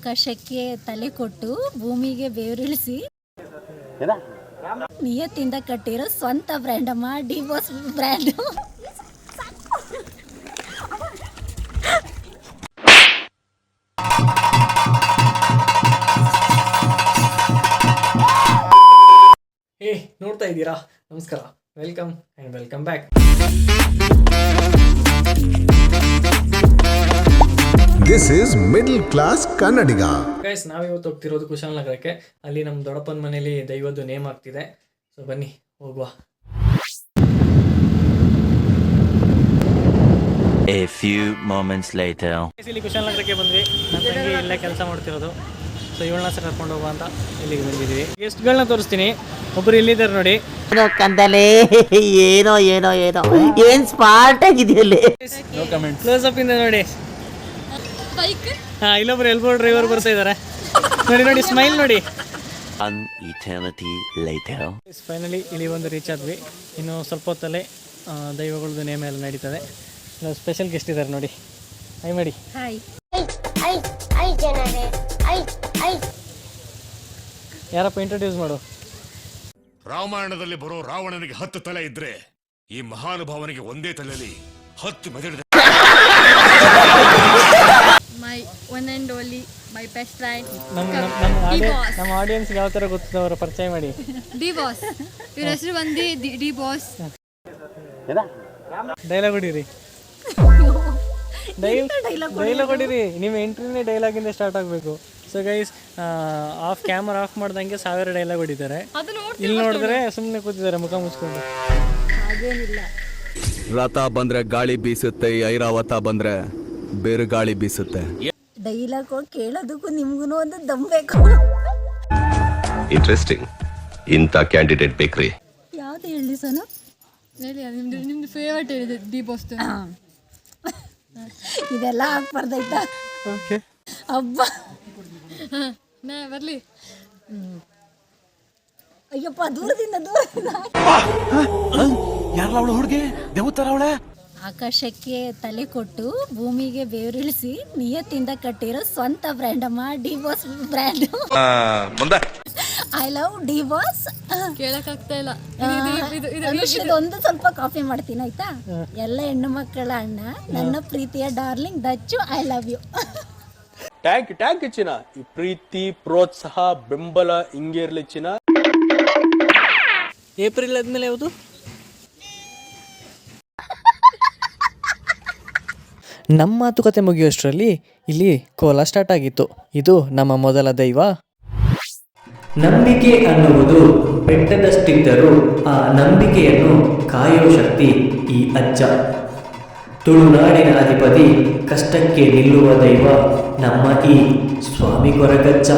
ಆಕಾಶಕ್ಕೆ ತಲೆ ಕೊಟ್ಟು ಭೂಮಿಗೆ ಬೇರಿಳಿಸಿ ನಿಯತ್ತಿಂದ ಕಟ್ಟಿರೋ ಸ್ವಂತ ಬ್ರ್ಯಾಂಡ್ ಅಮ್ಮ ಡಿವೋರ್ಸ್ ಬ್ರ್ಯಾಂಡ್. ನೋಡ್ತಾ ಇದ್ದೀರಾ? ನಮಸ್ಕಾರ, welcome and welcome back. This is middle class Kannadiga. Guys, ನಾವಿವತ್ತು ಹೋಗ್ತಿರೋದು ಕುಶಾಲನಗರಕ್ಕೆ. ಅಲ್ಲಿ ನಮ್ಮ ದೊಡ್ಡಪ್ಪನ ಮನೇಲಿ ದೈವದ್ದು ನೇಮ್ ಆಗ್ತಿದೆ. ಸೊ ಬನ್ನಿ ಹೋಗುವ. A few moments later. ಇಲ್ಲಿ ಕುಶಾಲನಗರಕ್ಕೆ ಬಂದ್ವಿ. ನನ್ನ ತಂಗಿ ಇಲ್ಲೇ ಕೆಲಸ ಮಾಡ್ತಿರೋದು. ಸೊ ಇವಳನ್ನ ಸಹ ಕರ್ಕೊಂಡು ಹೋಗುವ ಅಂತ ಇಲ್ಲಿಗೆ ಬಂದಿದ್ದೀವಿ. ಗೆಸ್ಟ್ಗಳನ್ನ ತೋರಿಸ್ತೀನಿ. ಒಬ್ರು ಇಲ್ಲಿದ್ದಾರೆ ನೋಡಿ. ಕಂದಲೆ ಏನೋ ಏನೋ ಏನೋ ಏನ್ ಸ್ಮಾರ್ಟ್ ಆಗಿದೆಯಲ್ಲಿ. ಕ್ಲೋಸ್ ಅಪ್ ಇಂದ ನೋಡಿ. ಇಲ್ಲೊಬ್ರು ಎಲ್ಬೋ ಡ್ರೈವರ್ ಬರ್ತಾ ಇದಾರೆ. ನೋಡಿ ನೋಡಿ, ಸ್ಮೈಲ್ ನೋಡಿ. An eternity later. ಫೈನಲಿ ಇಲ್ಲಿ ಒಂದು ರೀಚ್ ಆದ್ವಿ. ಇನ್ನು ಸ್ವಲ್ಪ ಹೊತ್ತಲ್ಲೇ ದೈವಗಳದ್ದು ನೇಮ ಎಲ್ಲ ನಡೀತದೆ. ಸ್ಪೆಷಲ್ ಗೆಸ್ಟ್ ಇದ್ದಾರೆ ನೋಡಿ. ಹೈ ಮಾಡಿ. ಯಾರಪ್ಪ ಇಂಟ್ರೊಡ್ಯೂಸ್ ಮಾಡು. ರಾಮಾಯಣದಲ್ಲಿ ಬರೋ ರಾವಣನಿಗೆ 10 ತಲೆ ಇದ್ರೆ ಈ ಮಹಾನುಭಾವನಿಗೆ ಒಂದೇ ತಲೆಯಲ್ಲಿ 10 ಮೆದುಳಿದೆ. My one and only, my best friend. ನಮ್ಮ ಆಡಿಯನ್ಸ್ ಯಾವ ತರ ಗೊತ್ತಿದ್ದವರ ಪರಿಚಯ ಮಾಡಿ. ಡಿ ಬಾಸ್, ಇವ್ರ ಹೆಸರು ಬಂದು ಡಿ ಬಾಸ್. ಡೈಲಾಗ್ ಹೊಡೀರಿ, ಡೈಲಾಗ್ ಹೊಡೀರಿ. ನಿಮ್ಮ ಎಂಟ್ರಿನೇ ಡೈಲಾಗಿಂದ ಸ್ಟಾರ್ಟ್ ಆಗಬೇಕು. ಸೊ ಗೈಸ್, ಕ್ಯಾಮರಾ ಆಫ್ ಮಾಡ್ದಂಗೆ 1000 ಡೈಲಾಗ್ ಹೊಡಿತಾರೆ. ಇಲ್ಲಿ ನೋಡಿದ್ರೆ ಸುಮ್ಮನೆ ಕೂತಿದ್ದಾರೆ ಮುಖ ಮುಚ್ಕೊಂಡು. ಹಾಗೇನಿಲ್ಲ. ರಥ ಬಂದ್ರೆ ಗಾಳಿ ಬೀಸುತ್ತೆ, ಐರಾವತ ಬಂದ್ರೆ ಬೇರೆ ಗಾಳಿ ಬೀಸುತ್ತೆ. ಡೈಲಾಗ್ ಕೇಳೋದಕ್ಕೂ ನಿಮ್ಗೂ ಒಂದು ದಮ್ ಬೇಕು. ಇಂಟ್ರೆಸ್ಟಿಂಗ್. ಇಂಥ ಕ್ಯಾಂಡಿಡೇಟ್ ಬೇಕ್ರಿ. ಯಾವ್ದು ಹೇಳಿ ಸನು? ಹೇಳಿ, ನಿಮ್ದು ಫೇವರೇಟ್ ಹೇಳಿದೆ ಡಿ ಬಾಸ್. ಇದೆಲ್ಲ ಹಾಕ್ಬಾರ್ದಾಯ್ತಾ? ಹಬ್ಬ ನಾ ಬರ್ಲಿ. ಅಯ್ಯಪ್ಪ, ದೂರದಿಂದ ದೂರದಿಂದ. ಯಾರಲ್ಲ ಅವಳು ಹುಡುಗಿ? ದೇವತರ ಅವಳೆ. ಆಕಾಶಕ್ಕೆ ತಲೆ ಕೊಟ್ಟು ಭೂಮಿಗೆ ಬೇರಿಳಿಸಿ ನಿಯತ್ತಿಂದ ಕಟ್ಟಿರೋ ಸ್ವಂತ ಬ್ರ್ಯಾಂಡ್ ಅಮ್ಮ divorce brand. I love divorce. ಕೇಳಕ್ಕಾಗ್ತಾ ಇಲ್ಲ. ಒಂದು ಸ್ವಲ್ಪ ಕಾಫಿ ಮಾಡ್ತೀನಿ ಆಯ್ತಾ? ಎಲ್ಲ ಹೆಣ್ಣು ಮಕ್ಕಳ ಅಣ್ಣ, ನನ್ನ ಪ್ರೀತಿಯ darling Dachu, I love you. Thank ಚಿನ್ನ. ಈ ಪ್ರೀತಿ, ಪ್ರೋತ್ಸಾಹ, ಬೆಂಬಲ ಹಿಂಗೆ ಇರ್ಲಿ ಚಿನ್ನ. ಏಪ್ರಿಲ್ ಆದ್ಮೇಲೆ ಯಾವುದು? ನಮ್ಮ ಮಾತುಕತೆ ಮುಗಿಯೋಷ್ಟರಲ್ಲಿ ಇಲ್ಲಿ ಕೋಲ ಸ್ಟಾರ್ಟ್ ಆಗಿತ್ತು. ಇದು ನಮ್ಮ ಮೊದಲ ದೈವ. ನಂಬಿಕೆ ಅನ್ನುವುದು ಬೆಟ್ಟದಷ್ಟಿದ್ದರೂ ಆ ನಂಬಿಕೆಯನ್ನು ಕಾಯೋ ಶಕ್ತಿ ಈ ಅಜ್ಜ. ತುಳುನಾಡಿನ ಅಧಿಪತಿ, ಕಷ್ಟಕ್ಕೆ ನಿಲ್ಲುವ ದೈವ ನಮ್ಮ ಈ ಸ್ವಾಮಿ ಕೊರಗಜ್ಜ.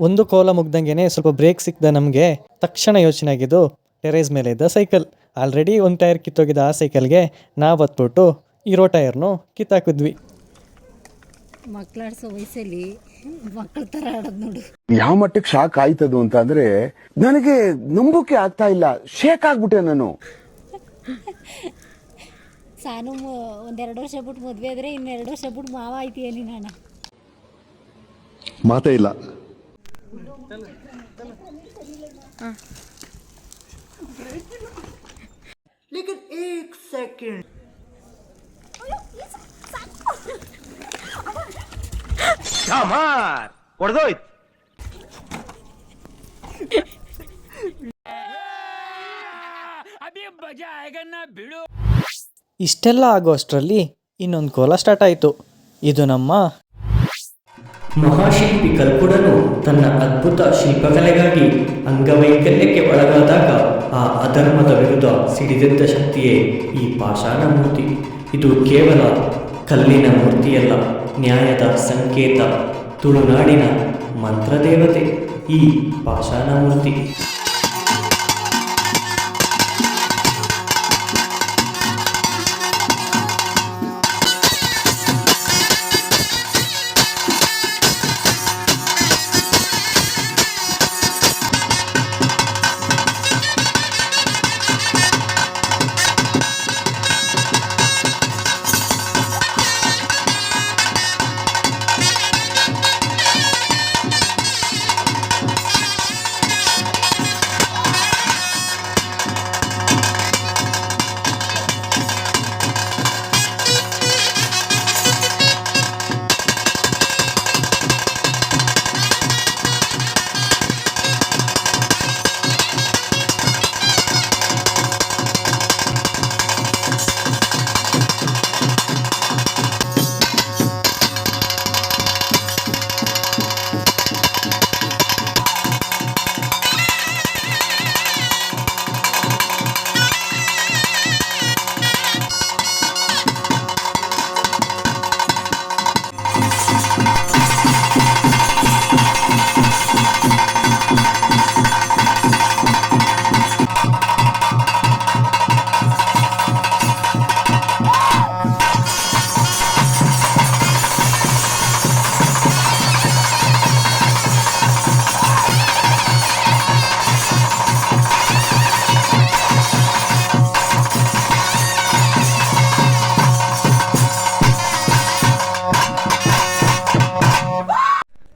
ಒಂದು ಕೋಲ ಮುಗ್ದಂಗೆನೆ ಸ್ವಲ್ಪ ಬ್ರೇಕ್ ಸಿಕ್ದ ನಮಗೆ. ತಕ್ಷಣ ಯೋಚನೆ ಆಗಿದ್ದು ಟೆರೇಸ್ ಮೇಲೆ ಇದ್ದ ಸೈಕಲ್. ಆಲ್ರೆಡಿ ಒಂದು ಟೈರ್ ಕಿತ್ತೋಗಿದ್ದ ಆ ಸೈಕಲ್ಗೆ ನಾವು ಹತ್ಬಿಟ್ಟು ಇರೋ ಟೈರ್ನು ಕಿತ್ತಾಕಿದ್ವಿ. ಮಕ್ಕಳಾಡ್ಸೋ ವಯಸ್ಸಲ್ಲಿ ಮಕ್ಕಳ ತರ ಆಡೋದು ನೋಡು. ಯಾವ ಮಟ್ಟಕ್ಕೆ ಶಾಕ್ ಆಯ್ತದು ಅಂತ ಅಂದ್ರೆ ನನಗೆ ನಂಬೋಕೆ ಆಗ್ತಾ ಇಲ್ಲ. ಶೇಕ್ ಆಗ್ಬಿಟ್ಟೆ ನಾನು. ಸಾನು 1-2 ವರ್ಷ ಬಿಟ್ಟು ಮದ್ವೆ ಆದ್ರೆ 2 ವರ್ಷ ಬಿಟ್ಟು ಮಾವ ಆಯ್ತೀಯಲ್ಲಿ. ನಾನು ಮಾತೇ ಇಲ್ಲ. ಹೊಡೆದೋಯ್ತು. अभी मजा आएगा ना. ಇಷ್ಟೆಲ್ಲ ಆಗೋ ಅಷ್ಟರಲ್ಲಿ ಇನ್ನೊಂದು ಕೋಲ ಸ್ಟಾರ್ಟ್ ಆಯಿತು. ಇದು ನಮ್ಮ ಮಹಾಶಿಲ್ಪಿ ಕಲ್ಕುಡನು ತನ್ನ ಅದ್ಭುತ ಶಿಲ್ಪಕಲೆಗಾಗಿ ಅಂಗವೈಕಲ್ಯಕ್ಕೆ ಒಳಗಾದಾಗ ಆ ಅಧರ್ಮದ ವಿರುದ್ಧ ಸಿಡಿದೆದ್ದ ಶಕ್ತಿಯೇ ಈ ಪಾಷಾಣ ಮೂರ್ತಿ. ಇದು ಕೇವಲ ಕಲ್ಲಿನ ಮೂರ್ತಿಯಲ್ಲ, ನ್ಯಾಯದ ಸಂಕೇತ, ತುಳುನಾಡಿನ ಮಂತ್ರದೇವತೆ ಈ ಪಾಷಾಣ ಮೂರ್ತಿ.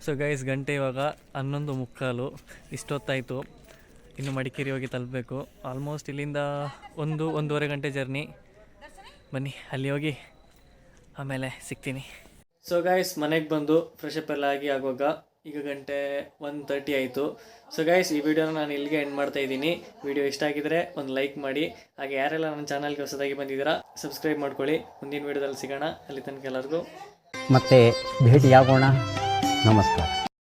ಸೊ ಗೈಸ್, ಗಂಟೆ ಇವಾಗ 11:15. ಇಷ್ಟೊತ್ತಾಯಿತು. ಇನ್ನು ಮಡಿಕೇರಿ ಹೋಗಿ ತಲುಪಬೇಕು. ಆಲ್ಮೋಸ್ಟ್ ಇಲ್ಲಿಂದ 1-1.5 ಗಂಟೆ ಜರ್ನಿ. ಬನ್ನಿ ಅಲ್ಲಿ ಹೋಗಿ ಆಮೇಲೆ ಸಿಗ್ತೀನಿ. ಸೊ ಗೈಸ್, ಮನೆಗೆ ಬಂದು ಫ್ರೆಶ್ ಅಪ್ ಎಲ್ಲ ಆಗುವಾಗ ಈಗ ಗಂಟೆ 1:30 ಆಯಿತು. ಸೊ ಗೈಸ್, ಈ ವಿಡಿಯೋನ ನಾನು ಇಲ್ಲಿಗೆ ಎಂಡ್ ಮಾಡ್ತಾ ಇದ್ದೀನಿ. ವಿಡಿಯೋ ಇಷ್ಟ ಆಗಿದ್ರೆ ಒಂದು ಲೈಕ್ ಮಾಡಿ. ಹಾಗೆ ಯಾರೆಲ್ಲ ನನ್ನ ಚಾನಲ್ಗೆ ಹೊಸದಾಗಿ ಬಂದಿದ್ದೀರಾ ಸಬ್ಸ್ಕ್ರೈಬ್ ಮಾಡ್ಕೊಳ್ಳಿ. ಮುಂದಿನ ವಿಡಿಯೋದಲ್ಲಿ ಸಿಗೋಣ. ಅಲ್ಲಿ ತನಕ ಎಲ್ಲರಿಗೂ ಮತ್ತೆ ಭೇಟಿಯಾಗೋಣ. ನಮಸ್ಕಾರ.